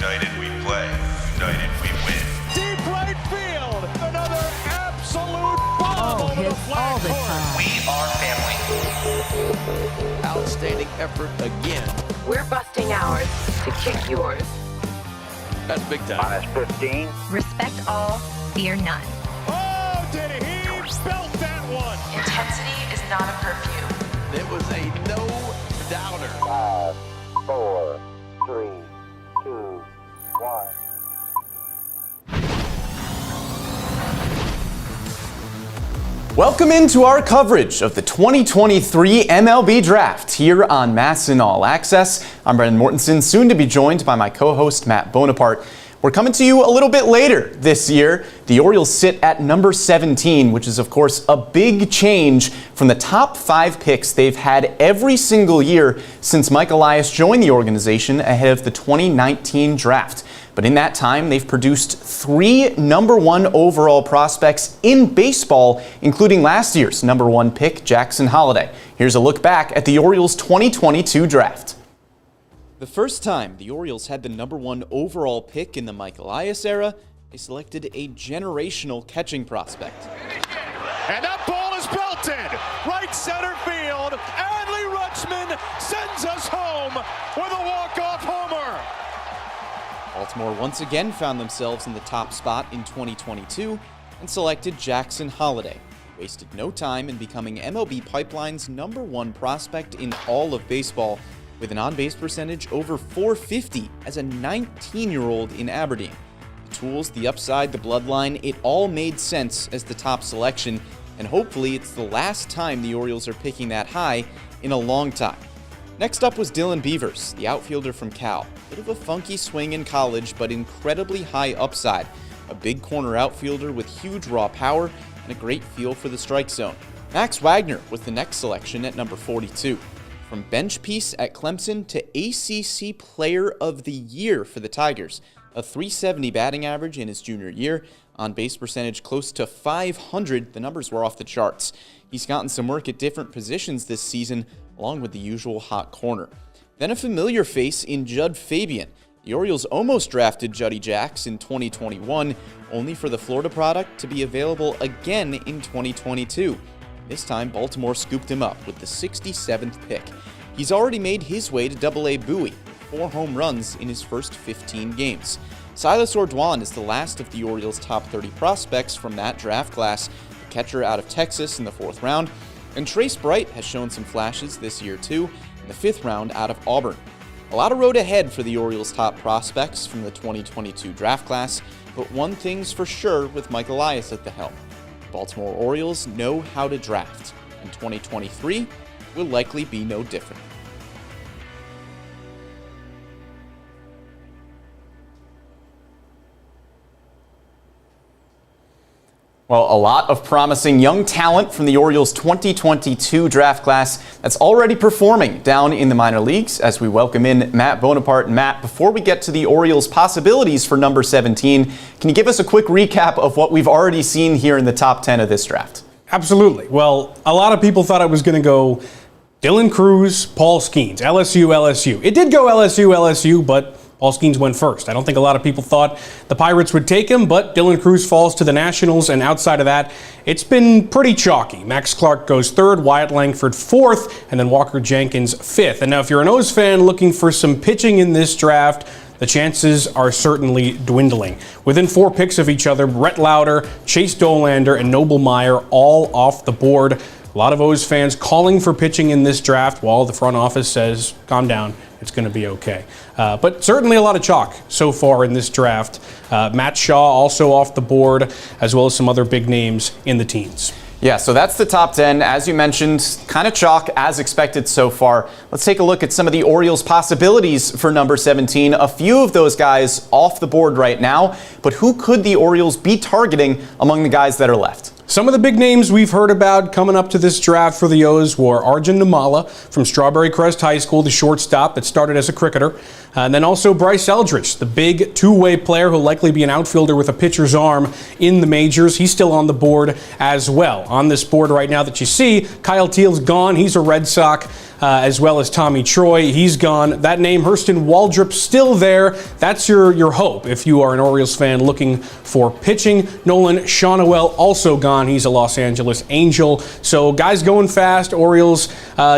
United we play, united we win. Deep right field, another absolute bomb over the flag court. We are family. Outstanding effort again. We're busting ours to kick yours. That's big time. -15. Respect all, fear none. Oh, did he belt that one? Intensity is not a perfume. It was a no-doubter. 5, 4, 3, 2, 1. Welcome into our coverage of the 2023 MLB Draft here on MASN All Access. I'm Brendan Mortensen, soon to be joined by my co-host Matt Bonaparte. We're coming to you a little bit later this year. The Orioles sit at number 17, which is of course a big change from the top 5 picks they've had every single year since Mike Elias joined the organization ahead of the 2019 draft. But in that time, they've produced 3 number 1 overall prospects in baseball, including last year's number 1 pick, Jackson Holliday. Here's a look back at the Orioles' 2022 draft. The first time the Orioles had the number 1 overall pick in the Mike Elias era, they selected a generational catching prospect. And that ball is belted. Right center field. Adley Rutschman sends us home with a walk-off homer. Baltimore once again found themselves in the top spot in 2022 and selected Jackson Holliday. Wasted no time in becoming MLB Pipeline's number 1 prospect in all of baseball, with an on-base percentage over .450 as a 19-year-old in Aberdeen. The tools, the upside, the bloodline, it all made sense as the top selection, and hopefully it's the last time the Orioles are picking that high in a long time. Next up was Dylan Beavers, the outfielder from Cal. Bit of a funky swing in college, but incredibly high upside. A big corner outfielder with huge raw power and a great feel for the strike zone. Max Wagner was the next selection at number 42. From bench piece at Clemson to ACC Player of the Year for the Tigers. A .370 batting average in his junior year. On base percentage close to .500, the numbers were off the charts. He's gotten some work at different positions this season, along with the usual hot corner. Then a familiar face in Judd Fabian. The Orioles almost drafted Juddy Jacks in 2021, only for the Florida product to be available again in 2022. This time, Baltimore scooped him up with the 67th pick. He's already made his way to AA Bowie, with 4 home runs in his first 15 games. Silas Ordwan is the last of the Orioles' top 30 prospects from that draft class, a catcher out of Texas in the 4th round, and Trace Bright has shown some flashes this year too, in the 5th round out of Auburn. A lot of road ahead for the Orioles' top prospects from the 2022 draft class, but one thing's for sure with Mike Elias at the helm. Baltimore Orioles know how to draft, and 2023 will likely be no different. Well, a lot of promising young talent from the Orioles' 2022 draft class that's already performing down in the minor leagues as we welcome in Matt Bonaparte. Matt, before we get to the Orioles' possibilities for number 17, can you give us a quick recap of what we've already seen here in the top 10 of this draft? Absolutely. Well, a lot of people thought I was going to go Dylan Cruz, Paul Skeens, LSU. It did go LSU, but Paul Skeens went first. I don't think a lot of people thought the Pirates would take him, but Dylan Cruz falls to the Nationals, and outside of that, it's been pretty chalky. Max Clark goes 3rd, Wyatt Langford 4th, and then Walker Jenkins 5th. And now if you're an O's fan looking for some pitching in this draft, the chances are certainly dwindling. Within 4 picks of each other, Brett Lauder, Chase Dolander, and Noble Meyer all off the board. A lot of O's fans calling for pitching in this draft while the front office says, calm down, it's going to be okay. But certainly a lot of chalk so far in this draft. Matt Shaw also off the board, as well as some other big names in the teens. Yeah, so that's the top 10. As you mentioned, kind of chalk as expected so far. Let's take a look at some of the Orioles' possibilities for number 17. A few of those guys off the board right now, but who could the Orioles be targeting among the guys that are left? Some of the big names we've heard about coming up to this draft for the O's were Arjun Nimmala from Strawberry Crest High School, the shortstop that started as a cricketer. And then also Bryce Eldridge, the big two-way player who'll likely be an outfielder with a pitcher's arm in the majors. He's still on the board as well. On this board right now that you see, Kyle Teal's gone. He's a Red Sox. as well as Tommy Troy. He's gone. That name, Hurston Waldrop, still there. That's your hope if you are an Orioles fan looking for pitching. Nolan Shawnuel also gone. He's a Los Angeles Angel. So guys going fast. Orioles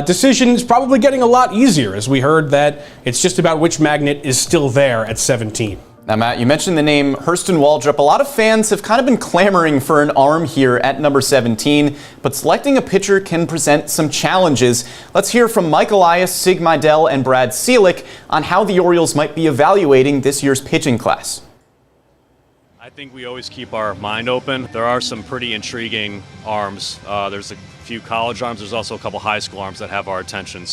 decision is probably getting a lot easier, as we heard that it's just about which magnet is still there at 17. Now, Matt, you mentioned the name Hurston Waldrop. A lot of fans have kind of been clamoring for an arm here at number 17, but selecting a pitcher can present some challenges. Let's hear from Mike Elias, Sig Mejdal, and Brad Ciolek on how the Orioles might be evaluating this year's pitching class. I think we always keep our mind open. There are some pretty intriguing arms. There's a few college arms. There's also a couple high school arms that have our attention.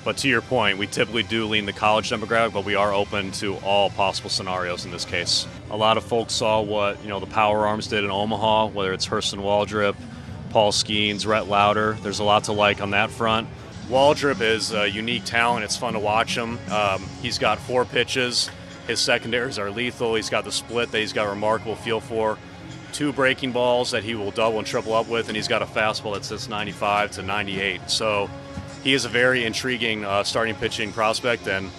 But to your point, we typically do lean the college demographic, but we are open to all possible scenarios in this case. A lot of folks saw what the power arms did in Omaha, whether it's Hurston Waldrop, Paul Skeens, Rhett Lauder. There's a lot to like on that front. Waldrop is a unique talent. It's fun to watch him. He's got 4 pitches. His secondaries are lethal. He's got the split that he's got a remarkable feel for. 2 breaking balls that he will double and triple up with, and he's got a fastball that sits 95 to 98. So he is a very intriguing starting pitching prospect, and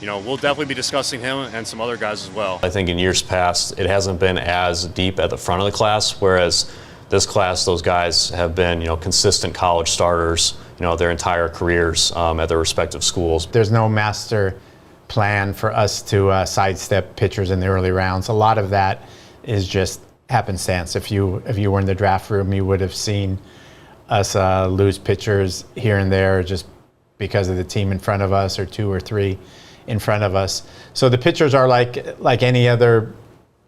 we'll definitely be discussing him and some other guys as well. I think in years past, it hasn't been as deep at the front of the class, whereas this class, those guys have been consistent college starters their entire careers at their respective schools. There's no master plan for us to sidestep pitchers in the early rounds. A lot of that is just happenstance. If you were in the draft room, you would have seen us lose pitchers here and there just because of the team in front of us, or 2 or 3 in front of us. So the pitchers are like any other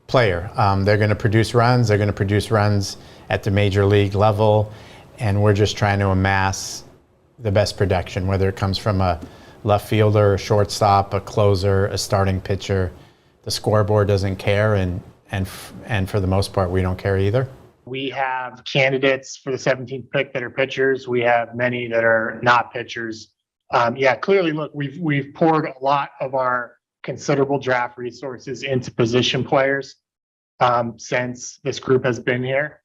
player. They're going to produce runs. They're going to produce runs at the major league level, and we're just trying to amass the best production, whether it comes from a left fielder, a shortstop, a closer, a starting pitcher. The scoreboard doesn't care, and for the most part, we don't care either. We have candidates for the 17th pick that are pitchers. We have many that are not pitchers. Clearly, look, we've poured a lot of our considerable draft resources into position players since this group has been here.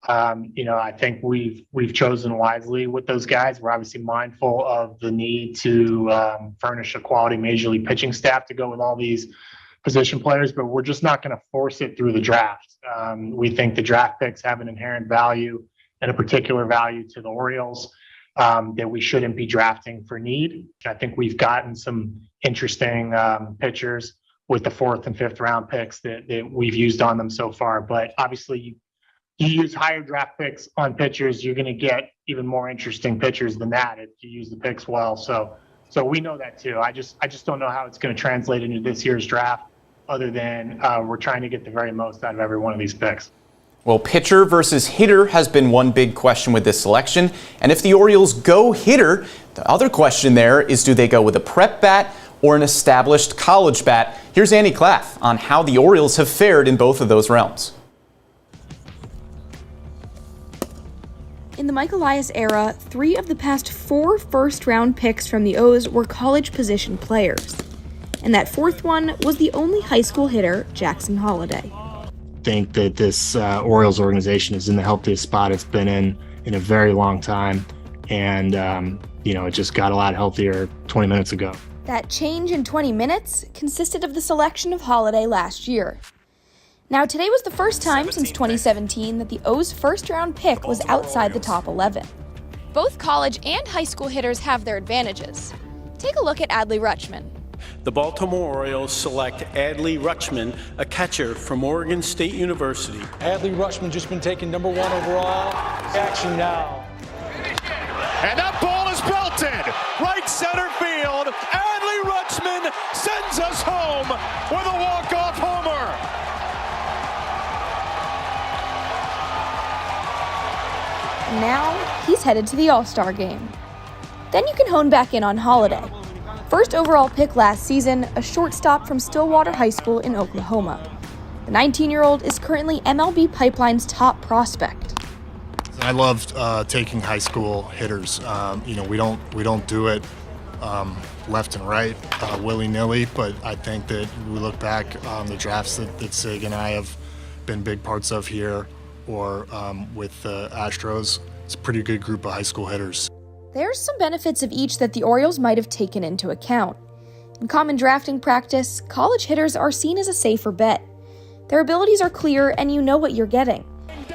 I think we've chosen wisely with those guys. We're obviously mindful of the need to furnish a quality major league pitching staff to go with all these position players, but we're just not going to force it through the draft. We think the draft picks have an inherent value and a particular value to the Orioles that we shouldn't be drafting for need. I think we've gotten some interesting pitchers with the 4th and 5th round picks that we've used on them so far. But obviously, you use higher draft picks on pitchers, you're going to get even more interesting pitchers than that if you use the picks well. So we know that too. I just don't know how it's going to translate into this year's draft, other than we're trying to get the very most out of every one of these picks. Well, pitcher versus hitter has been one big question with this selection. And if the Orioles go hitter, the other question there is, do they go with a prep bat or an established college bat? Here's Andy Klaff on how the Orioles have fared in both of those realms. In the Mike Elias era, 3 of the past 4 first-round picks from the O's were college position players. And that 4th one was the only high school hitter, Jackson Holliday. I think that this Orioles organization is in the healthiest spot it's been in a very long time. And, it just got a lot healthier 20 minutes ago. That change in 20 minutes consisted of the selection of Holliday last year. Now, today was the first time since 2017 that the O's first-round pick was outside the top 11. Both college and high school hitters have their advantages. Take a look at Adley Rutschman. The Baltimore Orioles select Adley Rutschman, a catcher from Oregon State University. Adley Rutschman just been taken number 1 overall. Action now. And that ball is belted. Right center field. Adley Rutschman sends us home with a walk-off homer. Now, he's headed to the All-Star game. Then you can hone back in on Holliday. First overall pick last season, a shortstop from Stillwater High School in Oklahoma. The 19-year-old is currently MLB Pipeline's top prospect. I loved taking high school hitters. We don't do it left and right willy-nilly, but I think that we look back on the drafts that Sig and I have been big parts of here, or with the Astros. It's a pretty good group of high school hitters. There's some benefits of each that the Orioles might have taken into account. In common drafting practice, college hitters are seen as a safer bet. Their abilities are clear and you know what you're getting.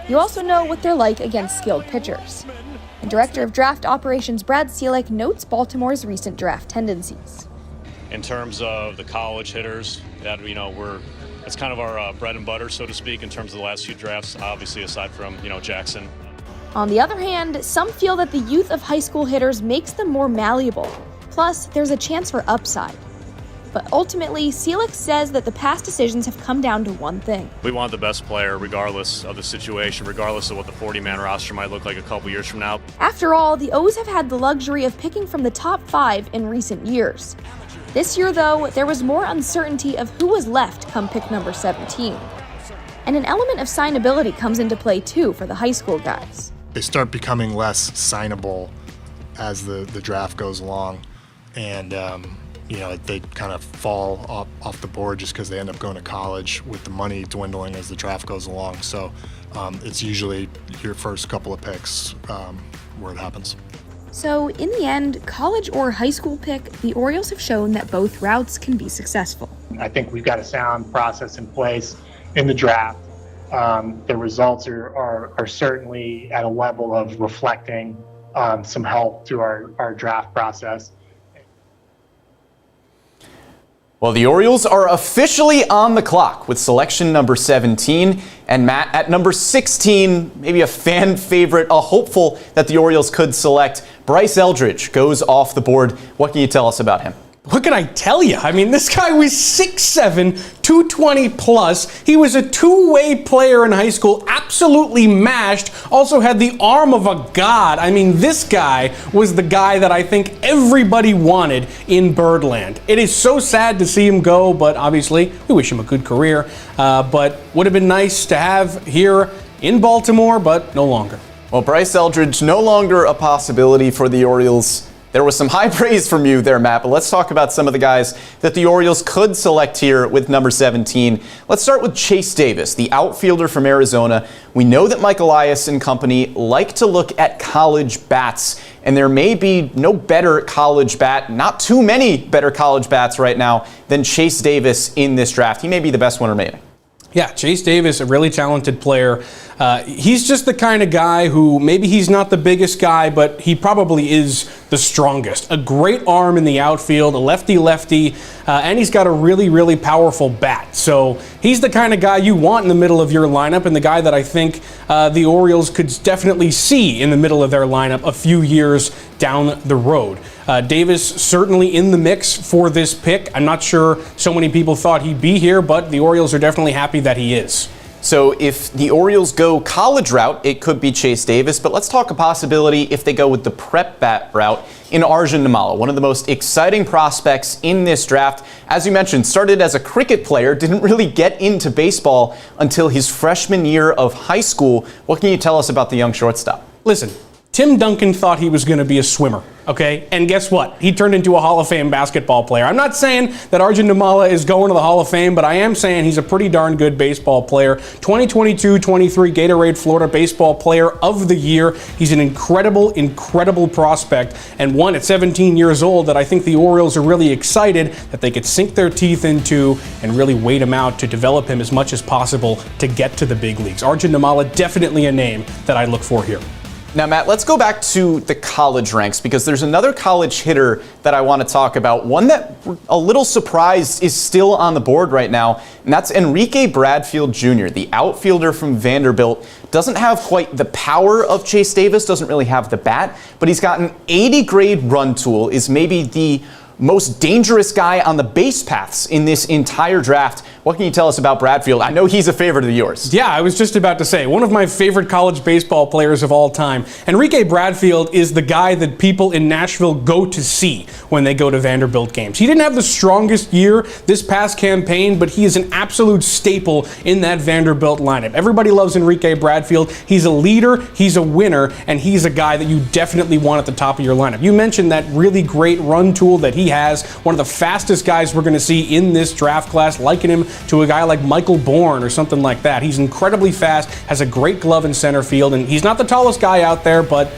You also know what they're like against skilled pitchers. And Director of Draft Operations Brad Seelig notes Baltimore's recent draft tendencies. In terms of the college hitters, that that's kind of our bread and butter, so to speak, in terms of the last few drafts, obviously aside from, Jackson. On the other hand, some feel that the youth of high school hitters makes them more malleable. Plus, there's a chance for upside. But ultimately, Seelig says that the past decisions have come down to one thing. We want the best player regardless of the situation, regardless of what the 40-man roster might look like a couple years from now. After all, the O's have had the luxury of picking from the top 5 in recent years. This year, though, there was more uncertainty of who was left come pick number 17. And an element of signability comes into play, too, for the high school guys. They start becoming less signable as the draft goes along, and they kind of fall off the board just because they end up going to college with the money dwindling as the draft goes along. So it's usually your first couple of picks where it happens. So in the end, college or high school pick, the Orioles have shown that both routes can be successful. I think we've got a sound process in place in the draft. The results are certainly at a level of reflecting some help to our draft process. Well, the Orioles are officially on the clock with selection number 17. And Matt, at number 16, maybe a fan favorite, a hopeful that the Orioles could select, Bryce Eldridge goes off the board. What can you tell us about him? What can I tell you? I mean, this guy was 6'7", 220 plus. He was a two-way player in high school, absolutely mashed, also had the arm of a god. I mean, this guy was the guy that I think everybody wanted in Birdland. It is so sad to see him go, but obviously we wish him a good career. But would have been nice to have here in Baltimore, but no longer. Well, Bryce Eldridge no longer a possibility for the Orioles. There was some high praise from you there, Matt, but let's talk about some of the guys that the Orioles could select here with number 17. Let's start with Chase Davis, the outfielder from Arizona. We know that Mike Elias and company like to look at college bats, and there may be no better college bat, not too many better college bats right now than Chase Davis in this draft. He may be the best one remaining. Yeah, Chase Davis, a really talented player. He's just the kind of guy who maybe he's not the biggest guy, but he probably is the strongest. A great arm in the outfield, a lefty-lefty, and he's got a really, really powerful bat. So he's the kind of guy you want in the middle of your lineup, and the guy that I think the Orioles could definitely see in the middle of their lineup a few years down the road. Davis certainly in the mix for this pick. I'm not sure so many people thought he'd be here, but the Orioles are definitely happy that he is. So if the Orioles go college route, it could be Chase Davis, but let's talk a possibility if they go with the prep bat route in Arjun Nimala, one of the most exciting prospects in this draft. As you mentioned, started as a cricket player, didn't really get into baseball until his freshman year of high school. What can you tell us about the young shortstop? Listen, Tim Duncan thought he was going to be a swimmer, okay? And guess what? He turned into a Hall of Fame basketball player. I'm not saying that Arjun Nimala is going to the Hall of Fame, but I am saying he's a pretty darn good baseball player. 2022-23 Gatorade Florida Baseball Player of the Year. He's an incredible, incredible prospect, and one at 17 years old that I think the Orioles are really excited that they could sink their teeth into and really wait him out to develop him as much as possible to get to the big leagues. Arjun Nimala, definitely a name that I look for here. Now, Matt, let's go back to the college ranks because there's another college hitter that I want to talk about. One that we're a little surprised is still on the board right now, and that's Enrique Bradfield Jr., the outfielder from Vanderbilt. Doesn't have quite the power of Chase Davis, doesn't really have the bat, but he's got an 80 grade run tool, is maybe the most dangerous guy on the base paths in this entire draft. What can you tell us about Bradfield? I know he's a favorite of yours. Yeah, I was just about to say, one of my favorite college baseball players of all time. Enrique Bradfield is the guy that people in Nashville go to see when they go to Vanderbilt games. He didn't have the strongest year this past campaign, but he is an absolute staple in that Vanderbilt lineup. Everybody loves Enrique Bradfield. He's a leader, he's a winner, and he's a guy that you definitely want at the top of your lineup. You mentioned that really great run tool that he has, one of the fastest guys we're going to see in this draft class, liken him to a guy like Michael Bourne or something like that. He's incredibly fast, has a great glove in center field, and he's not the tallest guy out there, but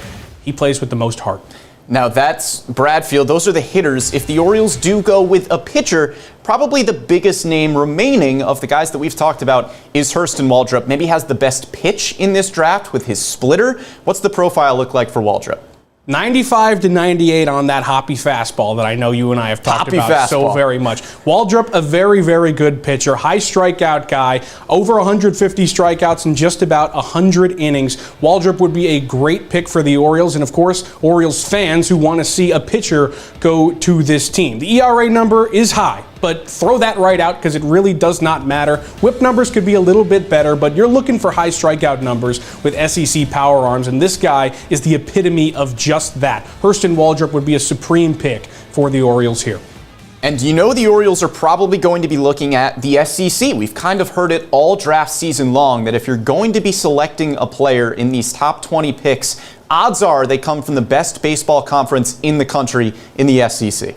he plays with the most heart. Now that's Bradfield. Those are the hitters. If the Orioles do go with a pitcher, probably the biggest name remaining of the guys that we've talked about is Hurston Waldrop. Maybe has the best pitch in this draft with his splitter. What's the profile look like for Waldrop? 95 to 98 on that hoppy fastball that I know you and I have talked about so very much. Waldrop, a very, very good pitcher, high strikeout guy, over 150 strikeouts in just about 100 innings. Waldrop would be a great pick for the Orioles, and of course, Orioles fans who want to see a pitcher go to this team. The ERA number is high, but throw that right out because it really does not matter. Whip numbers could be a little bit better, but you're looking for high strikeout numbers with SEC power arms, and this guy is the epitome of just that. Hurston Waldrop would be a supreme pick for the Orioles here. And you know the Orioles are probably going to be looking at the SEC. We've kind of heard it all draft season long that if you're going to be selecting a player in these top 20 picks, odds are they come from the best baseball conference in the country in the SEC.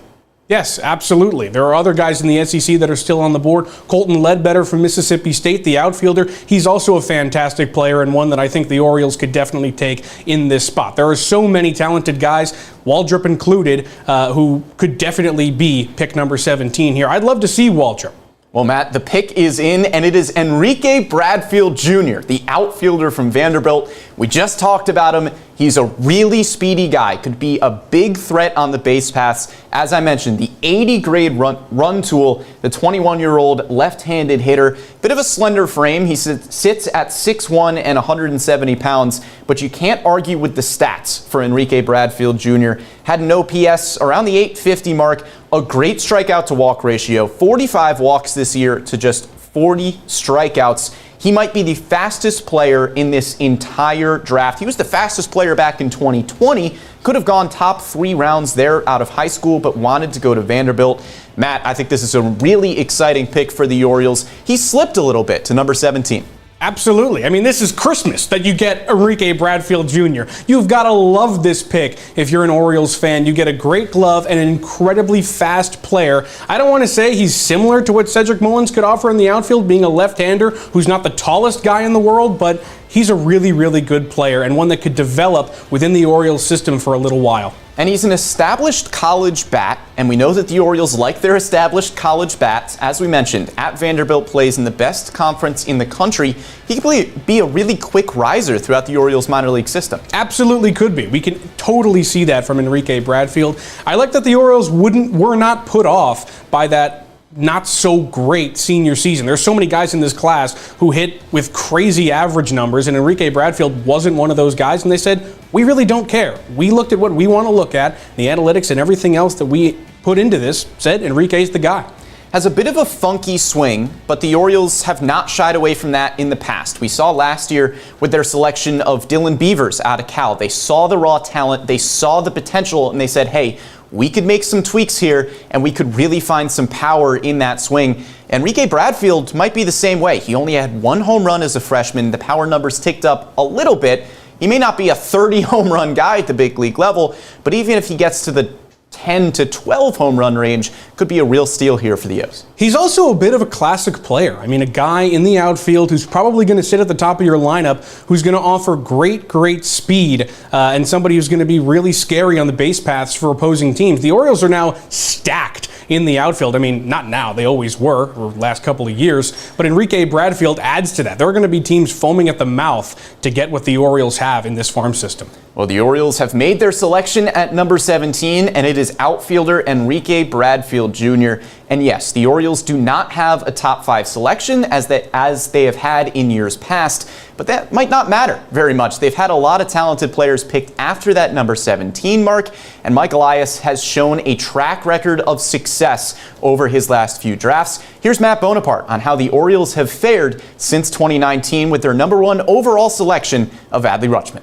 Yes, absolutely. There are other guys in the SEC that are still on the board. Colton Ledbetter from Mississippi State, the outfielder. He's also a fantastic player and one that I think the Orioles could definitely take in this spot. There are so many talented guys, Waldrop included, who could definitely be pick number 17 here. I'd love to see Waldrop. Well, Matt, the pick is in, and it is Enrique Bradfield Jr., the outfielder from Vanderbilt. We just talked about him. He's a really speedy guy, could be a big threat on the base paths. As I mentioned, the 80 grade run tool, the 21-year-old left-handed hitter. Bit of a slender frame. He sits at 6'1" and 170 pounds, but you can't argue with the stats for Enrique Bradfield Jr. Had an OPS around the 850 mark, a great strikeout to walk ratio, 45 walks this year to just 40 strikeouts. He might be the fastest player in this entire draft. He was the fastest player back in 2020. Could have gone top 3 rounds there out of high school, but wanted to go to Vanderbilt. Matt, I think this is a really exciting pick for the Orioles. He slipped a little bit to number 17. Absolutely. I mean, this is Christmas that you get Enrique Bradfield Jr. You've got to love this pick if you're an Orioles fan. You get a great glove and an incredibly fast player. I don't want to say he's similar to what Cedric Mullins could offer in the outfield, being a left-hander who's not the tallest guy in the world, but he's a really, really good player and one that could develop within the Orioles system for a little while. And he's an established college bat, and we know that the Orioles like their established college bats. As we mentioned, at Vanderbilt plays in the best conference in the country. He could be a really quick riser throughout the Orioles minor league system. Absolutely could be. We can totally see that from Enrique Bradfield. I like that the Orioles were not put off by that not so great senior season. There's so many guys in this class who hit with crazy average numbers, and Enrique Bradfield wasn't one of those guys, and they said, we really don't care. We looked at what we want to look at, the analytics and everything else that we put into this said Enrique's the guy. Has a bit of a funky swing, but the Orioles have not shied away from that in the past. We saw last year with their selection of Dylan Beavers out of Cal. They saw the raw talent, they saw the potential, and they said, hey, we could make some tweaks here, and we could really find some power in that swing. Enrique Bradfield might be the same way. He only had 1 home run as a freshman. The power numbers ticked up a little bit. He may not be a 30 home run guy at the big league level, but even if he gets to the 10 to 12 home run range, could be a real steal here for the O's. He's also a bit of a classic player. I mean, a guy in the outfield who's probably going to sit at the top of your lineup, who's going to offer great speed, and somebody who's going to be really scary on the base paths for opposing teams. The Orioles are now stacked in the outfield. I mean, not now, they always were, or last couple of years, but Enrique Bradfield adds to that. There are going to be teams foaming at the mouth to get what the Orioles have in this farm system. Well, the Orioles have made their selection at number 17, and it is outfielder Enrique Bradfield Jr. And yes, the Orioles do not have a top 5 selection as they have had in years past, but that might not matter very much. They've had a lot of talented players picked after that number 17 mark, and Mike Elias has shown a track record of success over his last few drafts. Here's Matt Bonaparte on how the Orioles have fared since 2019 with their number 1 overall selection of Adley Rutschman.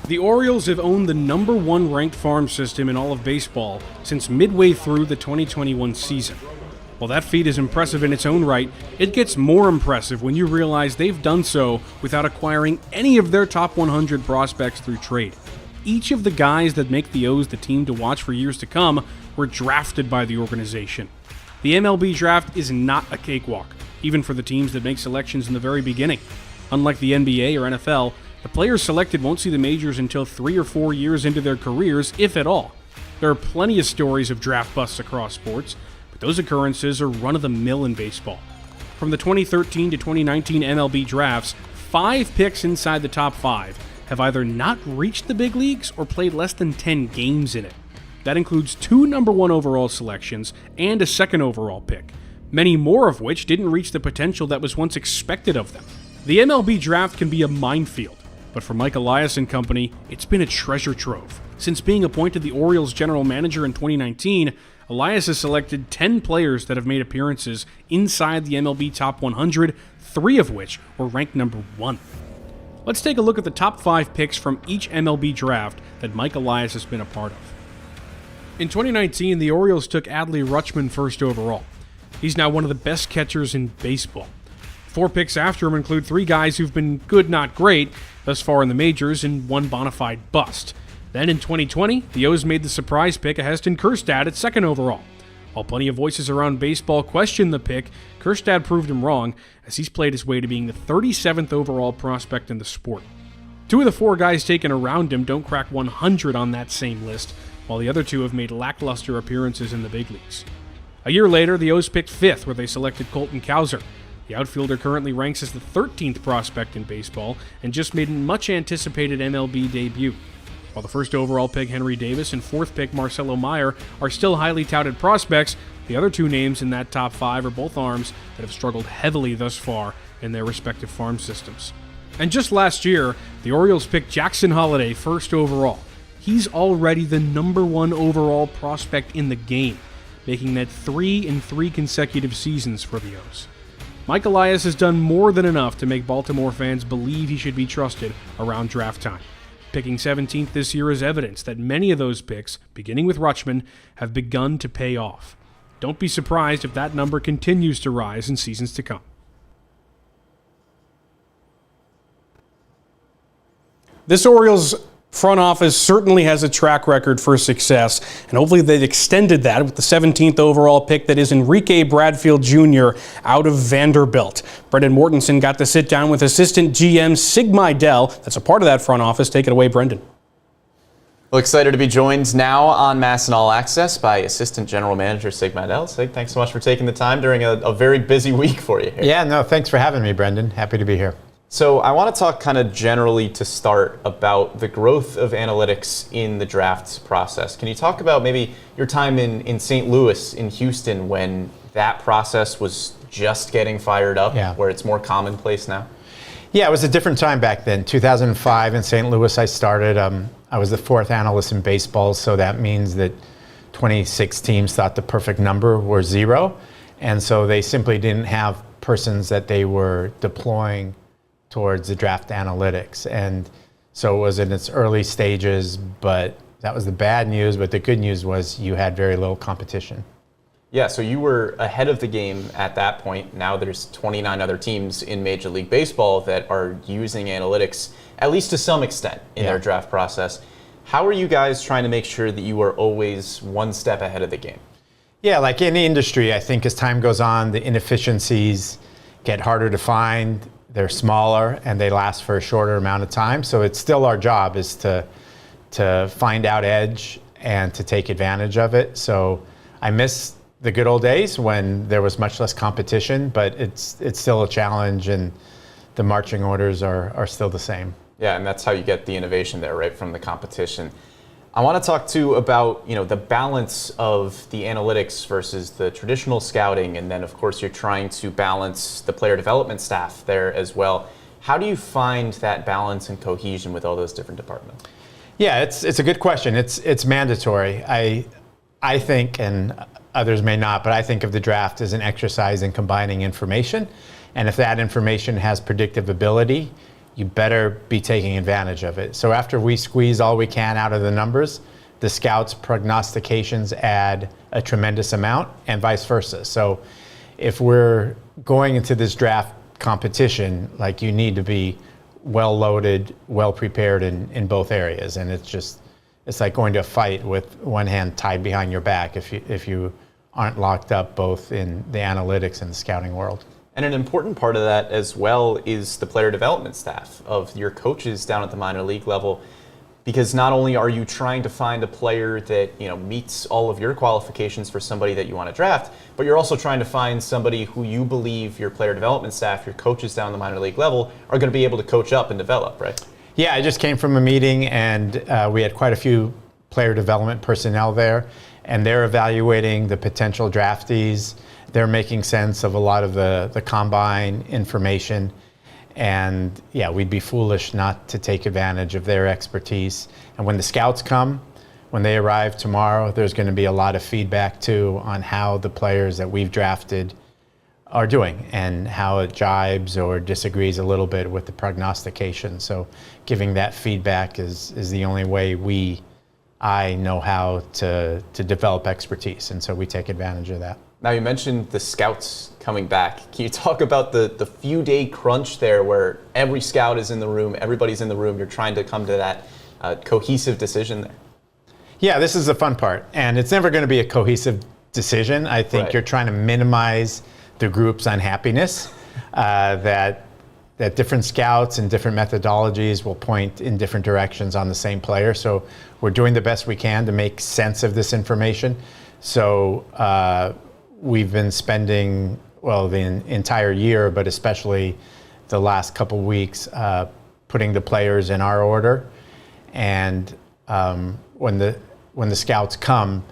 The Orioles have owned the number 1 ranked farm system in all of baseball since midway through the 2021 season. While that feat is impressive in its own right, it gets more impressive when you realize they've done so without acquiring any of their top 100 prospects through trade. Each of the guys that make the O's the team to watch for years to come were drafted by the organization. The MLB draft is not a cakewalk, even for the teams that make selections in the very beginning. Unlike the NBA or NFL, The players selected won't see the majors until 3 or 4 years into their careers, if at all. There are plenty of stories of draft busts across sports, but those occurrences are run-of-the-mill in baseball. From the 2013 to 2019 MLB drafts, 5 picks inside the top 5 have either not reached the big leagues or played less than 10 games in it. That includes 2 number 1 overall selections and a 2nd overall pick, many more of which didn't reach the potential that was once expected of them. The MLB draft can be a minefield, but for Mike Elias and company, it's been a treasure trove. Since being appointed the Orioles general manager in 2019, Elias has selected 10 players that have made appearances inside the MLB Top 100, 3 of which were ranked number 1. Let's take a look at the top 5 picks from each MLB draft that Mike Elias has been a part of. In 2019, the Orioles took Adley Rutschman first overall. He's now one of the best catchers in baseball. 4 picks after him include 3 guys who've been good, not great, thus far in the majors, and 1 bona fide bust. Then in 2020, the O's made the surprise pick of Heston Kjerstad at 2nd overall. While plenty of voices around baseball questioned the pick, Kjerstad proved him wrong, as he's played his way to being the 37th overall prospect in the sport. 2 of the 4 guys taken around him don't crack 100 on that same list, while the other 2 have made lackluster appearances in the big leagues. A year later, the O's picked 5th, where they selected Colton Cowser. The outfielder currently ranks as the 13th prospect in baseball and just made a much-anticipated MLB debut. While the 1st overall pick Henry Davis and 4th pick Marcelo Meyer are still highly touted prospects, the other 2 names in that top 5 are both arms that have struggled heavily thus far in their respective farm systems. And just last year, the Orioles picked Jackson Holliday 1st overall. He's already the number 1 overall prospect in the game, making that 3 in 3 consecutive seasons for the O's. Mike Elias has done more than enough to make Baltimore fans believe he should be trusted around draft time. Picking 17th this year is evidence that many of those picks, beginning with Rutschman, have begun to pay off. Don't be surprised if that number continues to rise in seasons to come. This Orioles front office certainly has a track record for success, and hopefully they've extended that with the 17th overall pick that is Enrique Bradfield Jr. out of Vanderbilt. Brendan Mortensen got to sit down with assistant GM Sig Mejdal. That's a part of that front office. Take it away, Brendan. Well, excited to be joined now on MASN All Access by Assistant General Manager Sig Mejdal. Sig, thanks so much for taking the time during a very busy week for you here. Yeah, no, thanks for having me, Brendan. Happy to be here. So I want to talk kind of generally to start about the growth of analytics in the draft process. Can you talk about maybe your time in St. Louis, in Houston, when that process was just getting fired up, where it's more commonplace now? Yeah, it was a different time back then. 2005 in St. Louis I started. I was the 4th analyst in baseball, so that means that 26 teams thought the perfect number were 0. And so they simply didn't have persons that they were deploying towards the draft analytics. And so it was in its early stages, but that was the bad news. But the good news was you had very little competition. Yeah, so you were ahead of the game at that point. Now there's 29 other teams in Major League Baseball that are using analytics, at least to some extent, in their draft process. How are you guys trying to make sure that you are always one step ahead of the game? Yeah, like any industry, I think as time goes on, the inefficiencies get harder to find. They're smaller and they last for a shorter amount of time. So it's still our job is to find out edge and to take advantage of it. So I miss the good old days when there was much less competition, but it's still a challenge and the marching orders are still the same. Yeah, and that's how you get the innovation there, right, from the competition. I want to talk too about, the balance of the analytics versus the traditional scouting, and then of course you're trying to balance the player development staff there as well. How do you find that balance and cohesion with all those different departments? Yeah, it's a good question. It's mandatory. I think, and others may not, but I think of the draft as an exercise in combining information, and if that information has predictive ability, you better be taking advantage of it. So after we squeeze all we can out of the numbers, the scouts' prognostications add a tremendous amount and vice versa. So if we're going into this draft competition, like you need to be well loaded, well prepared in both areas. And it's like going to a fight with one hand tied behind your back if you aren't locked up both in the analytics and the scouting world. And an important part of that as well is the player development staff of your coaches down at the minor league level, because not only are you trying to find a player that meets all of your qualifications for somebody that you want to draft, but you're also trying to find somebody who you believe your player development staff, your coaches down the minor league level, are going to be able to coach up and develop, right? Yeah, I just came from a meeting, and we had quite a few player development personnel there, and they're evaluating the potential draftees. They're making sense of a lot of the combine information. And yeah, we'd be foolish not to take advantage of their expertise. And when the scouts come, when they arrive tomorrow, there's going to be a lot of feedback too on how the players that we've drafted are doing and how it jibes or disagrees a little bit with the prognostication. So giving that feedback is the only way I know how to develop expertise. And so we take advantage of that. Now, you mentioned the scouts coming back. Can you talk about the few-day crunch there where every scout is in the room, everybody's in the room, you're trying to come to that cohesive decision there? Yeah, this is the fun part. And it's never going to be a cohesive decision. I think You're trying to minimize the group's unhappiness, that different scouts and different methodologies will point in different directions on the same player. So we're doing the best we can to make sense of this information. So we've been spending, the entire year, but especially the last couple weeks, putting the players in our order. And when the scouts come,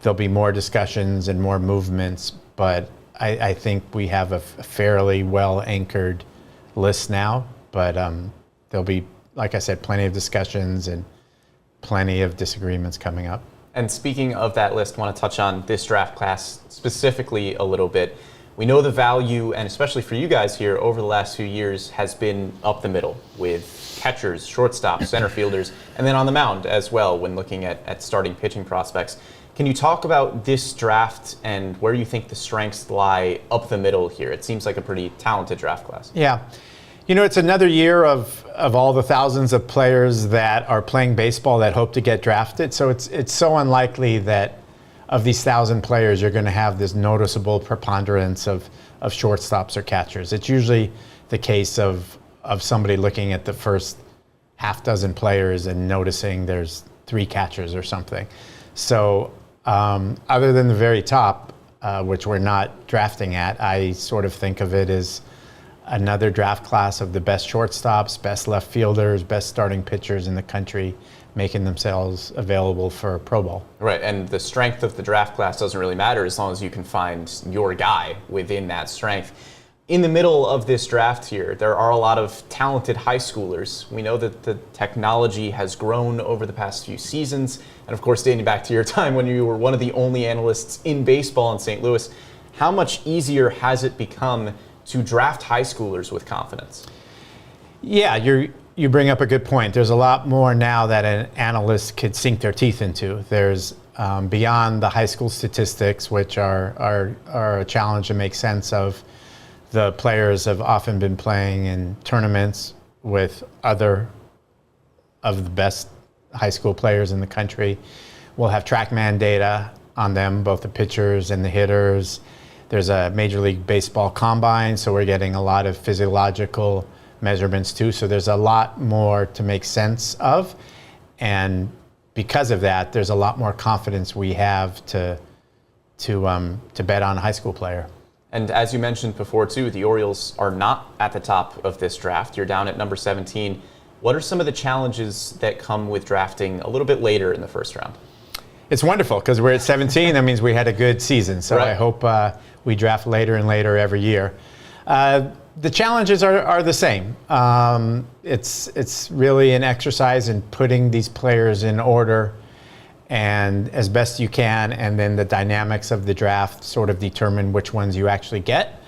there'll be more discussions and more movements. But I think we have a fairly well anchored list now. But there'll be, like I said, plenty of discussions and plenty of disagreements coming up. And speaking of that list, I want to touch on this draft class specifically a little bit. We know the value, and especially for you guys here, over the last few years has been up the middle with catchers, shortstops, center fielders, and then on the mound as well when looking at starting pitching prospects. Can you talk about this draft and where you think the strengths lie up the middle here? It seems like a pretty talented draft class. Yeah. It's another year of all the thousands of players that are playing baseball that hope to get drafted. So it's so unlikely that of these 1,000 players, you're going to have this noticeable preponderance of shortstops or catchers. It's usually the case of somebody looking at the first half dozen players and noticing there's 3 catchers or something. So other than the very top, which we're not drafting at, I sort of think of it as another draft class of the best shortstops, best left fielders, best starting pitchers in the country making themselves available for Pro Bowl. Right, and the strength of the draft class doesn't really matter as long as you can find your guy within that strength. In the middle of this draft here, there are a lot of talented high schoolers. We know that the technology has grown over the past few seasons, and of course, dating back to your time when you were one of the only analysts in baseball in St. Louis, how much easier has it become to draft high schoolers with confidence? Yeah, you bring up a good point. There's a lot more now that an analyst could sink their teeth into. There's beyond the high school statistics, which are a challenge to make sense of. The players have often been playing in tournaments with other of the best high school players in the country. We'll have TrackMan data on them, both the pitchers and the hitters. There's a Major League Baseball combine, so we're getting a lot of physiological measurements too. So there's a lot more to make sense of. And because of that, there's a lot more confidence we have to bet on a high school player. And as you mentioned before too, the Orioles are not at the top of this draft. You're down at number 17. What are some of the challenges that come with drafting a little bit later in the first round? It's wonderful because we're at 17. That means we had a good season. So right. I hope we draft later and later every year. The challenges are the same. It's really an exercise in putting these players in order and as best you can, and then the dynamics of the draft sort of determine which ones you actually get.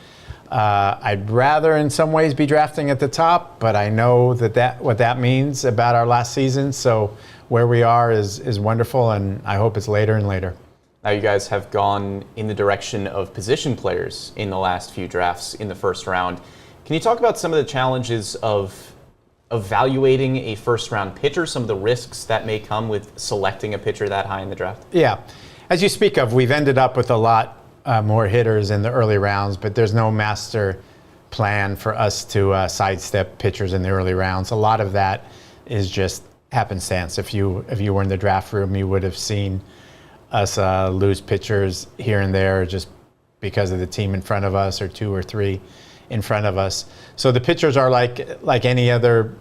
I'd rather in some ways be drafting at the top, but I know what that means about our last season. So where we are is wonderful, and I hope it's later and later. Now you guys have gone in the direction of position players in the last few drafts in the first round. Can you talk about some of the challenges of evaluating a first round pitcher, some of the risks that may come with selecting a pitcher that high in the draft? Yeah. As you speak of, we've ended up with a lot more hitters in the early rounds, but there's no master plan for us to sidestep pitchers in the early rounds. A lot of that is just happenstance. If you were in the draft room, you would have seen us lose pitchers here and there just because of the team in front of us or 2 or 3 in front of us. So the pitchers are like any other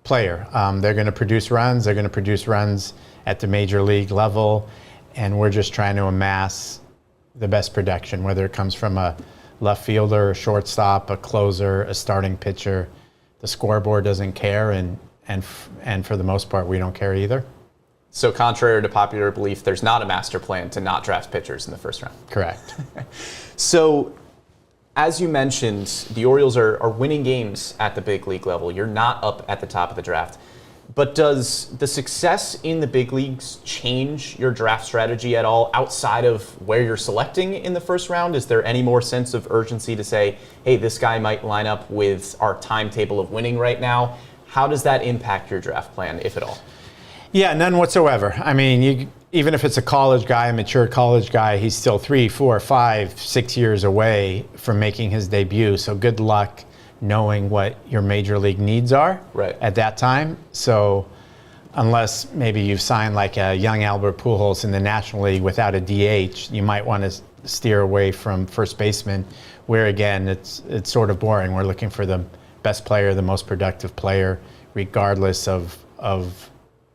player. They're going to produce runs. They're going to produce runs at the major league level, and we're just trying to amass the best production, whether it comes from a left fielder, a shortstop, a closer, a starting pitcher. The scoreboard doesn't care, and for the most part, we don't care either. So contrary to popular belief, there's not a master plan to not draft pitchers in the first round. Correct. So, as you mentioned, the Orioles are winning games at the big league level. You're not up at the top of the draft. But does the success in the big leagues change your draft strategy at all outside of where you're selecting in the first round? Is there any more sense of urgency to say, hey, this guy might line up with our timetable of winning right now? How does that impact your draft plan, if at all? Yeah, none whatsoever. I mean, even if it's a college guy, a mature college guy, he's still 3, 4, 5, 6 years away from making his debut. So good luck knowing what your major league needs are at that time. So unless maybe you've signed like a young Albert Pujols in the National League without a DH, you might want to steer away from first baseman, where again, it's sort of boring. We're looking for the best player, the most productive player, regardless of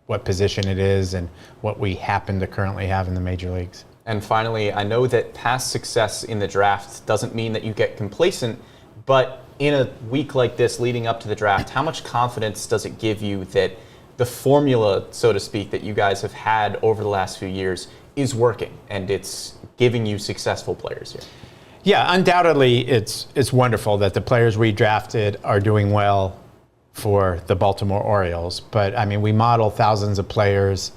what position it is and what we happen to currently have in the major leagues. And finally, I know that past success in the draft doesn't mean that you get complacent, but in a week like this leading up to the draft, how much confidence does it give you that the formula, so to speak, that you guys have had over the last few years is working and it's giving you successful players here? Yeah, undoubtedly it's wonderful that the players we drafted are doing well for the Baltimore Orioles. But I mean, we model thousands of players,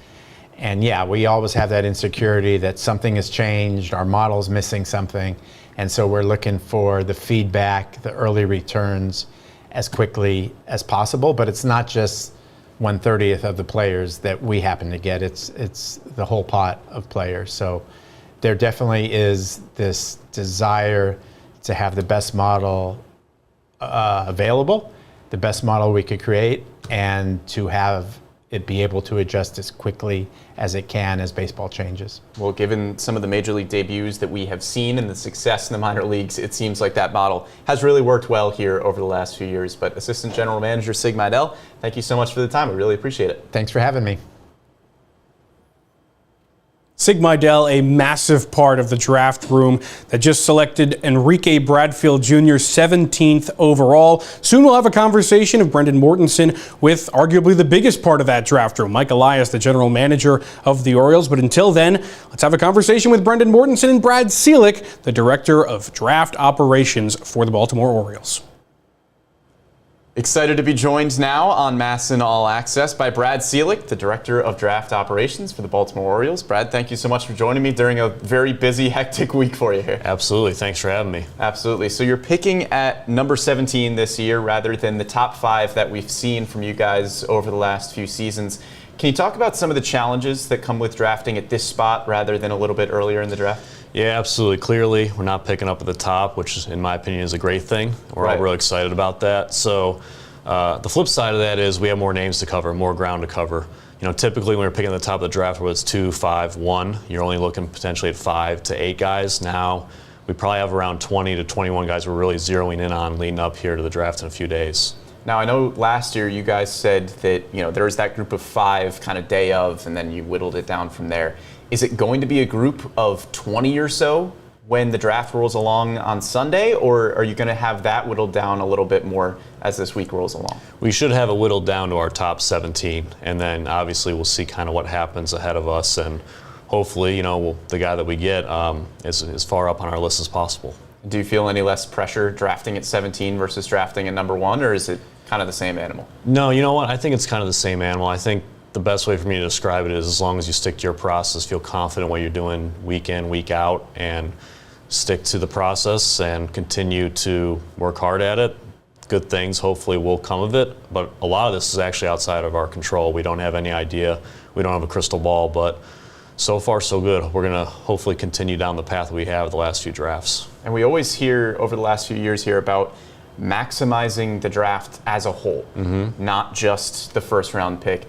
and yeah, we always have that insecurity that something has changed, our model's missing something. And so we're looking for the feedback, the early returns as quickly as possible. But it's not just 1/30th of the players that we happen to get. It's the whole pot of players. So there definitely is this desire to have the best model available, the best model we could create, and to have it be able to adjust as quickly as it can as baseball changes. Well, given some of the major league debuts that we have seen and the success in the minor leagues, it seems like that model has really worked well here over the last few years. But Assistant General Manager Sig Mejdal, thank you so much for the time. I really appreciate it. Thanks for having me. Sig Mejdal, a massive part of the draft room that just selected Enrique Bradfield Jr. 17th overall. Soon we'll have a conversation of Brendan Mortensen with arguably the biggest part of that draft room, Mike Elias, the general manager of the Orioles. But until then, let's have a conversation with Brendan Mortensen and Brad Ciolek, the director of draft operations for the Baltimore Orioles. Excited to be joined now on MASN All Access by Brad Ciolek, the Director of Draft Operations for the Baltimore Orioles. Brad, thank you so much for joining me during a very busy, hectic week for you here. Absolutely. Thanks for having me. Absolutely. So you're picking at number 17 this year rather than the top 5 that we've seen from you guys over the last few seasons. Can you talk about some of the challenges that come with drafting at this spot rather than a little bit earlier in the draft? Yeah, absolutely. Clearly, we're not picking up at the top, which, in my opinion, is a great thing. We're all really excited about that. So the flip side of that is we have more names to cover, more ground to cover. You know, typically when we're picking at the top of the draft, where it's 2, 5, 1, you're only looking potentially at 5 to 8 guys. Now, we probably have around 20 to 21 guys we're really zeroing in on leading up here to the draft in a few days. Now, I know last year you guys said that, you know, there was that group of 5 kind of day of, and then you whittled it down from there. Is it going to be a group of 20 or so when the draft rolls along on Sunday, or are you going to have that whittled down a little bit more as this week rolls along? We should have it whittled down to our top 17, and then obviously we'll see kind of what happens ahead of us, and hopefully, you know, the guy that we get is as far up on our list as possible. Do you feel any less pressure drafting at 17 versus drafting at number 1, or is it kind of the same animal? No, you know what? I think it's kind of the same animal. I think the best way for me to describe it is as long as you stick to your process, feel confident what you're doing week in, week out, and stick to the process and continue to work hard at it, good things hopefully will come of it. But a lot of this is actually outside of our control. We don't have any idea. We don't have a crystal ball, but so far so good. We're going to hopefully continue down the path we have the last few drafts. And we always hear over the last few years here about maximizing the draft as a whole, not just the first round pick.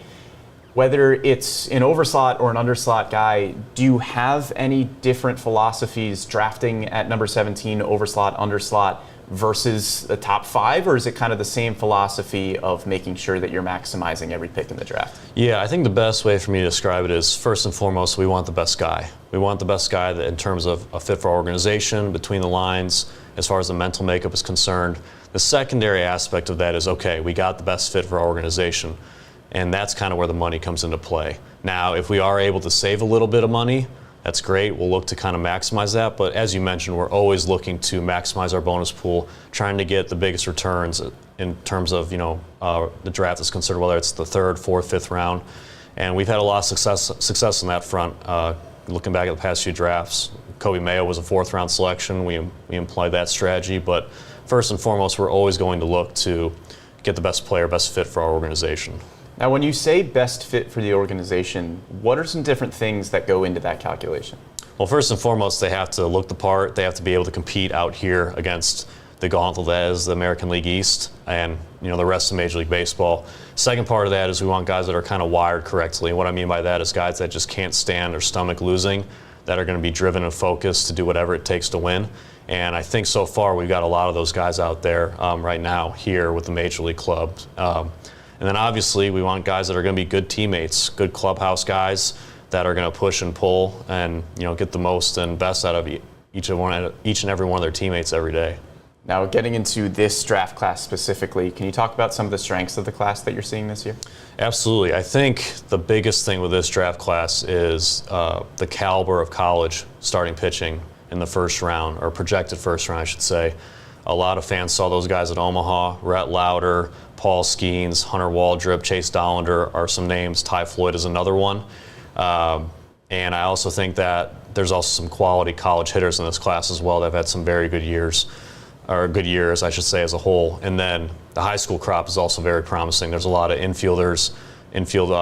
Whether it's an overslot or an underslot guy, do you have any different philosophies drafting at number 17, overslot, underslot, versus the top 5, or is it kind of the same philosophy of making sure that you're maximizing every pick in the draft? Yeah, I think the best way for me to describe it is, first and foremost, we want the best guy. We want the best guy that in terms of a fit for our organization, between the lines, as far as the mental makeup is concerned. The secondary aspect of that is, okay, we got the best fit for our organization, and that's kind of where the money comes into play. Now, if we are able to save a little bit of money, that's great. We'll look to kind of maximize that. But as you mentioned, we're always looking to maximize our bonus pool, trying to get the biggest returns in terms of, the draft is considered, whether it's the 3rd, 4th, 5th round. And we've had a lot of success on that front. Looking back at the past few drafts, Kobe Mayo was a 4th round selection. We employed that strategy. But first and foremost, we're always going to look to get the best player, best fit for our organization. Now, when you say best fit for the organization, what are some different things that go into that calculation? Well, first and foremost, they have to look the part. They have to be able to compete out here against the gauntlet that is the American League East and the rest of Major League Baseball. Second part of that is we want guys that are kind of wired correctly. And what I mean by that is guys that just can't stand their stomach losing, that are going to be driven and focused to do whatever it takes to win. And I think so far we've got a lot of those guys out there right now here with the Major League club. And then obviously we want guys that are going to be good teammates, good clubhouse guys that are going to push and pull and get the most and best out of each and every one of their teammates every day. Now, getting into this draft class specifically, can you talk about some of the strengths of the class that you're seeing this year? Absolutely. I think the biggest thing with this draft class is the caliber of college starting pitching in the first round, or projected first round, I should say. A lot of fans saw those guys at Omaha. Rhett Lauder, Paul Skeens, Hunter Waldrop, Chase Dollander are some names. Ty Floyd is another one. And I also think that there's also some quality college hitters in this class as well that have had some very good years, or good years, I should say, as a whole. And then the high school crop is also very promising. There's a lot of infield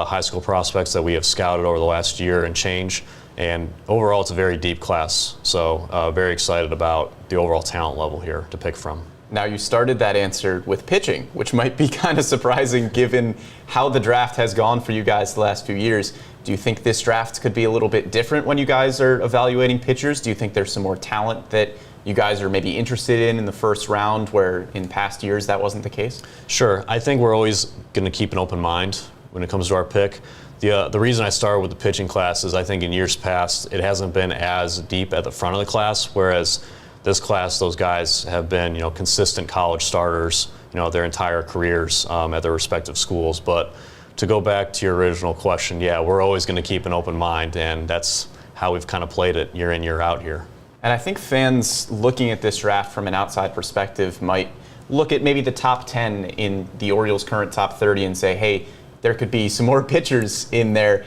high school prospects that we have scouted over the last year and change. And overall, it's a very deep class. So very excited about the overall talent level here to pick from. Now, you started that answer with pitching, which might be kind of surprising given how the draft has gone for you guys the last few years. Do you think this draft could be a little bit different when you guys are evaluating pitchers? Do you think there's some more talent that you guys are maybe interested in the first round where in past years that wasn't the case? Sure. I think we're always going to keep an open mind when it comes to our pick. The reason I started with the pitching class is I think in years past it hasn't been as deep at the front of the class, whereas this class, those guys have been consistent college starters their entire careers at their respective schools. But to go back to your original question, yeah, we're always going to keep an open mind, and that's how we've kind of played it year in, year out here. And I think fans looking at this draft from an outside perspective might look at maybe the top 10 in the Orioles' current top 30 and say, hey, there could be some more pitchers in there.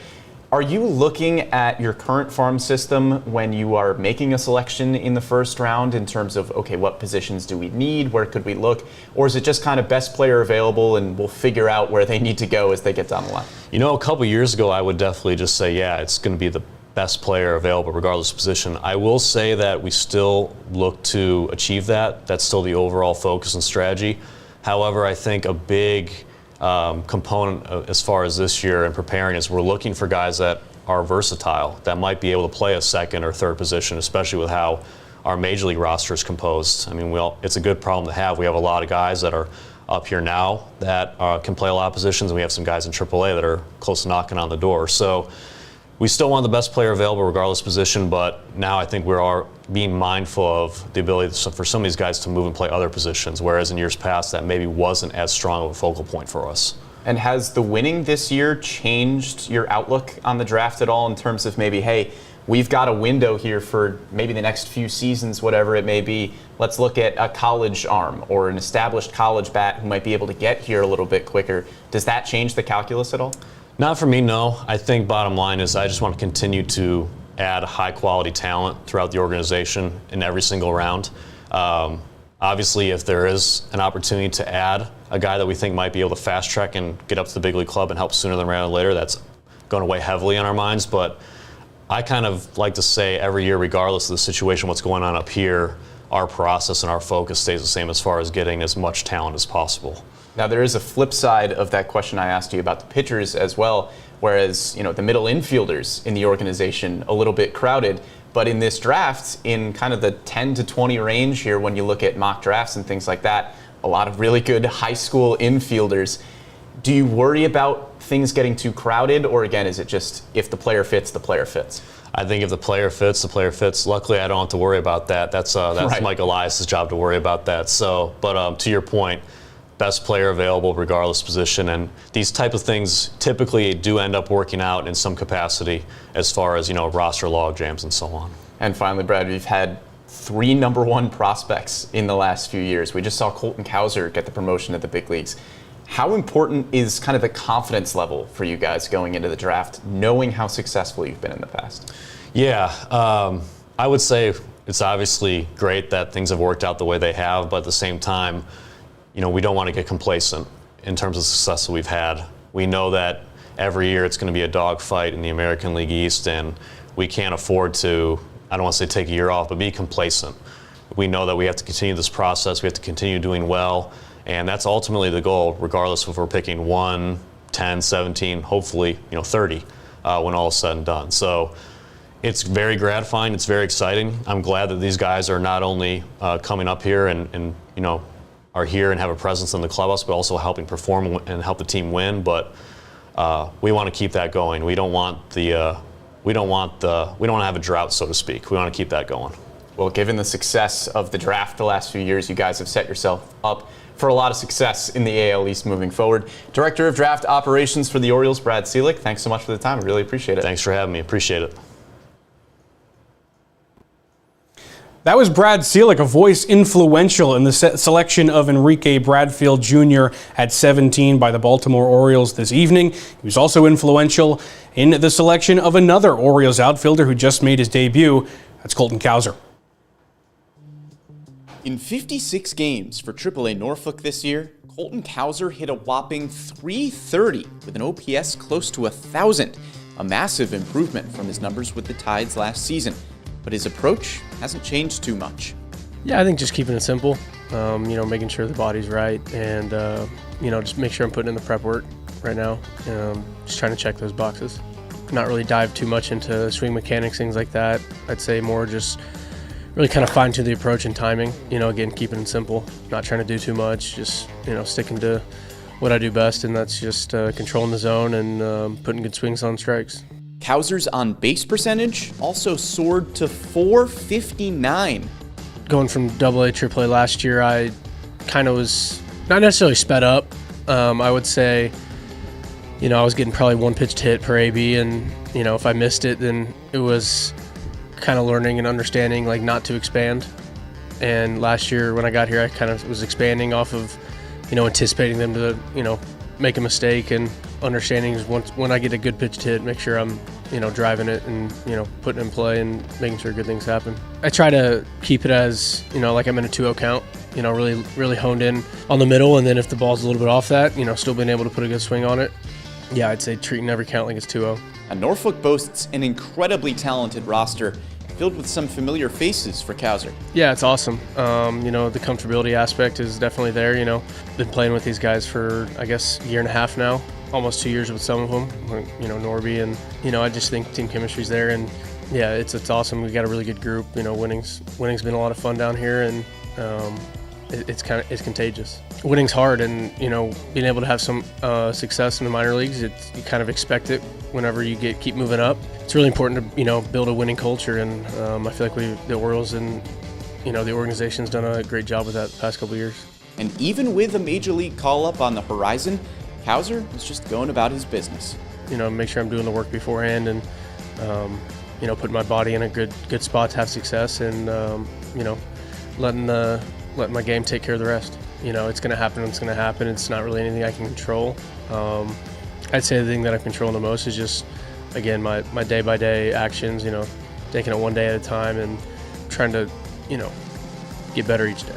Are you looking at your current farm system when you are making a selection in the first round in terms of, okay, what positions do we need? Where could we look? Or is it just kind of best player available and we'll figure out where they need to go as they get down the line? A couple years ago, I would definitely just say, yeah, it's going to be the best player available regardless of position. I will say that we still look to achieve that. That's still the overall focus and strategy. However, I think a big component as far as this year and preparing is we're looking for guys that are versatile, that might be able to play a second or third position, especially with how our major league roster is composed. I mean, it's a good problem to have. We have a lot of guys that are up here now that can play a lot of positions, and we have some guys in AAA that are close to knocking on the door. So we still want the best player available regardless of position, but now I think we are being mindful of the ability for some of these guys to move and play other positions, whereas in years past that maybe wasn't as strong of a focal point for us. And has the winning this year changed your outlook on the draft at all in terms of maybe, hey, we've got a window here for maybe the next few seasons, whatever it may be. Let's look at a college arm or an established college bat who might be able to get here a little bit quicker. Does that change the calculus at all? Not for me, no. I think bottom line is I just want to continue to add high quality talent throughout the organization in every single round. Obviously, if there is an opportunity to add a guy that we think might be able to fast track and get up to the big league club and help sooner than later, that's going to weigh heavily on our minds. But I kind of like to say every year, regardless of the situation, what's going on up here, our process and our focus stays the same as far as getting as much talent as possible. Now, there is a flip side of that question I asked you about the pitchers as well, whereas, the middle infielders in the organization, a little bit crowded. But in this draft, in kind of the 10 to 20 range here, when you look at mock drafts and things like that, a lot of really good high school infielders. Do you worry about things getting too crowded, or again, is it just if the player fits, the player fits? I think if the player fits, the player fits. Luckily, I don't have to worry about that. That's right. Mike Elias' job to worry about that. So, but to your point, best player available regardless of position, and these type of things typically do end up working out in some capacity as far as roster log jams and so on. And finally, Brad, we've had 3 number 1 prospects in the last few years. We just saw Colton Cowser get the promotion at the big leagues. How important is kind of the confidence level for you guys going into the draft, knowing how successful you've been in the past? Yeah, I would say it's obviously great that things have worked out the way they have, but at the same time, we don't want to get complacent in terms of success that we've had. We know that every year it's going to be a dogfight in the American League East, and we can't afford to, I don't want to say take a year off, but be complacent. We know that we have to continue this process, we have to continue doing well, and that's ultimately the goal, regardless of if we're picking 1, 10, 17, hopefully 30 when all is said and done. So it's very gratifying, it's very exciting. I'm glad that these guys are not only coming up here and are here and have a presence in the clubhouse, but also helping perform and help the team win. But we want to keep that going. We don't want to have a drought, so to speak. We want to keep that going. Well, given the success of the draft the last few years, you guys have set yourself up for a lot of success in the AL East moving forward. Director of Draft Operations for the Orioles, Brad Seelig, thanks so much for the time. I really appreciate it. Thanks for having me. Appreciate it. That was Brad Seelig, a voice influential in the selection of Enrique Bradfield Jr. at 17 by the Baltimore Orioles this evening. He was also influential in the selection of another Orioles outfielder who just made his debut. That's Colton Cowser. In 56 games for AAA Norfolk this year, Colton Cowser hit a whopping .330 with an OPS close to 1,000, a massive improvement from his numbers with the Tides last season. But his approach hasn't changed too much. Yeah, I think just keeping it simple, making sure the body's right, and, just make sure I'm putting in the prep work right now. Just trying to check those boxes. Not really dive too much into swing mechanics, things like that. I'd say more just really kind of fine-tune the approach and timing. Again, keeping it simple, not trying to do too much, just, sticking to what I do best, and that's just controlling the zone and putting good swings on strikes. Cowser's on-base percentage also soared to .459. Going from AA, AAA last year, I kind of was not necessarily sped up. I would say, I was getting probably 1 pitch hit per AB, and, if I missed it, then it was kind of learning and understanding, like, not to expand. And last year when I got here, I kind of was expanding off of, anticipating them to, make a mistake, and understanding is when I get a good pitch hit, make sure I'm, driving it and, putting it in play and making sure good things happen. I try to keep it as, like I'm in a 2-0 count, really honed in on the middle, and then if the ball's a little bit off that, still being able to put a good swing on it. Yeah, I'd say treating every count like it's 2-0. Norfolk boasts an incredibly talented roster filled with some familiar faces for Cowser. Yeah, it's awesome. The comfortability aspect is definitely there. Been playing with these guys for, I guess, a year and a half now, almost 2 years with some of them, Norby, and, I just think team chemistry's there, and yeah, it's awesome. We got a really good group. Winning's been a lot of fun down here, and it's contagious. Winning's hard, and being able to have some success in the minor leagues, you kind of expect it whenever you keep moving up. It's really important to build a winning culture, and I feel like the Orioles and the organization's done a great job with that the past couple of years. And even with a major league call-up on the horizon, Cowser is just going about his business. Make sure I'm doing the work beforehand, and putting my body in a good spot to have success, and letting my game take care of the rest. It's going to happen when it's going to happen. It's not really anything I can control. I'd say the thing that I'm controlling the most is just, again, my day-by-day actions, taking it one day at a time and trying to, get better each day.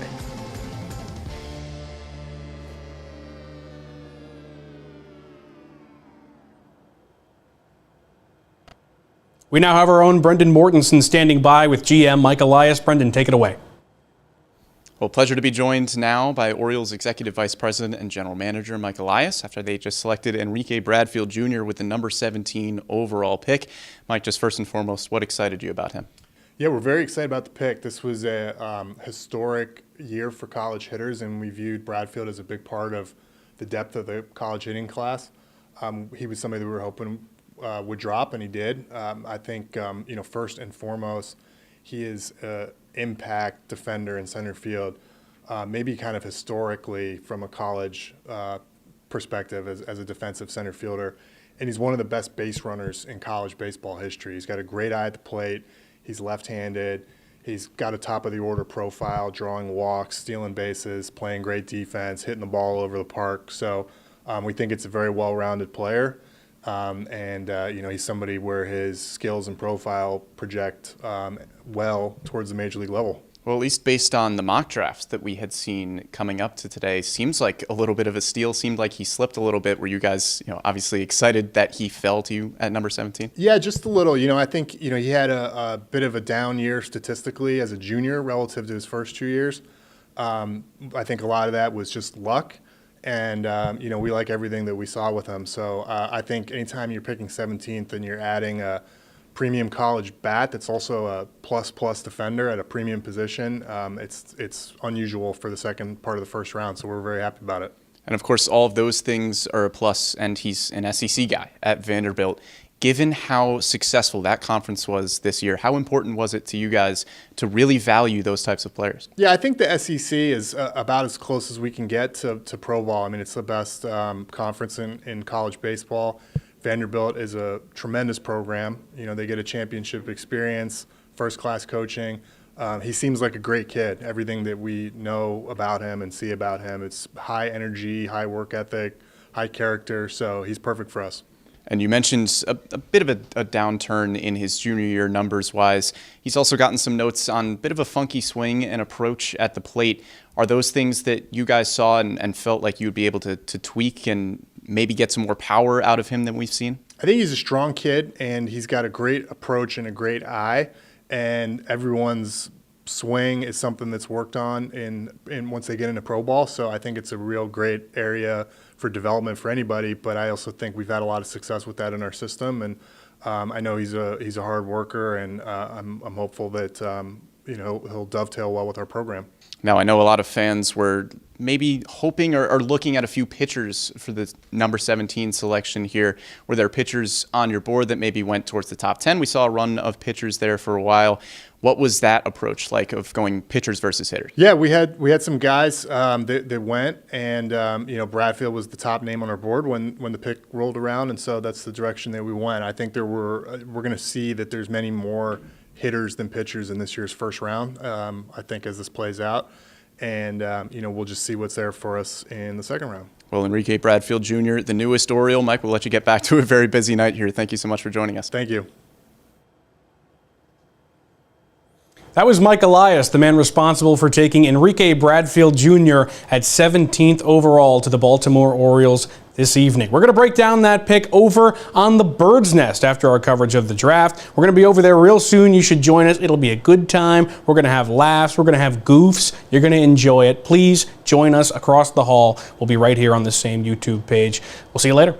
We now have our own Brendan Mortensen standing by with GM Mike Elias. Brendan, take it away. Well, pleasure to be joined now by Orioles Executive Vice President and General Manager Mike Elias after they just selected Enrique Bradfield Jr. with the number 17 overall pick. Mike, just first and foremost, what excited you about him? Yeah, we're very excited about the pick. This was a historic year for college hitters, and we viewed Bradfield as a big part of the depth of the college hitting class. He was somebody that we were hoping would drop, and he did. I think, first and foremost, he is an impact defender in center field, maybe kind of historically from a college perspective as a defensive center fielder. And he's one of the best base runners in college baseball history. He's got a great eye at the plate. He's left-handed. He's got a top-of-the-order profile, drawing walks, stealing bases, playing great defense, hitting the ball all over the park. So we think it's a very well-rounded player. He's somebody where his skills and profile project well towards the major league level. Well, at least based on the mock drafts that we had seen coming up to today, seems like a little bit of a steal. Seemed like he slipped a little bit. Were you guys, obviously excited that he fell to you at number 17? Yeah, just a little. I think, he had a bit of a down year statistically as a junior relative to his first 2 years. I think a lot of that was just luck. And, we like everything that we saw with him. So I think anytime you're picking 17th and you're adding a premium college bat that's also a plus defender at a premium position, it's unusual for the second part of the first round. So we're very happy about it. And, of course, all of those things are a plus, and he's an SEC guy at Vanderbilt. Given how successful that conference was this year, how important was it to you guys to really value those types of players? Yeah, I think the SEC is about as close as we can get to pro ball. I mean, it's the best conference in college baseball. Vanderbilt is a tremendous program. They get a championship experience, first-class coaching. He seems like a great kid. Everything that we know about him and see about him, it's high energy, high work ethic, high character, so he's perfect for us. And you mentioned a bit of a downturn in his junior year numbers-wise. He's also gotten some notes on a bit of a funky swing and approach at the plate. Are those things that you guys saw and felt like you would be able to tweak and maybe get some more power out of him than we've seen? I think he's a strong kid, and he's got a great approach and a great eye, and everyone's swing is something that's worked on in once they get into pro ball. So I think it's a real great area for development for anybody, but I also think we've had a lot of success with that in our system, and I know he's a hard worker, and I'm hopeful that he'll dovetail well with our program. Now, I know a lot of fans were maybe hoping or looking at a few pitchers for the number 17 selection here. Were there pitchers on your board that maybe went towards the top 10? We saw a run of pitchers there for a while. What was that approach like of going pitchers versus hitters? Yeah, we had some guys that went, and Bradfield was the top name on our board when the pick rolled around, and so that's the direction that we went. I think we're going to see that there's many more hitters than pitchers in this year's first round, I think, as this plays out. And, we'll just see what's there for us in the second round. Well, Enrique Bradfield Jr., the newest Oriole. Mike, we'll let you get back to a very busy night here. Thank you so much for joining us. Thank you. That was Mike Elias, the man responsible for taking Enrique Bradfield Jr. at 17th overall to the Baltimore Orioles this evening. We're going to break down that pick over on the Bird's Nest after our coverage of the draft. We're going to be over there real soon. You should join us. It'll be a good time. We're going to have laughs. We're going to have goofs. You're going to enjoy it. Please join us across the hall. We'll be right here on the same YouTube page. We'll see you later.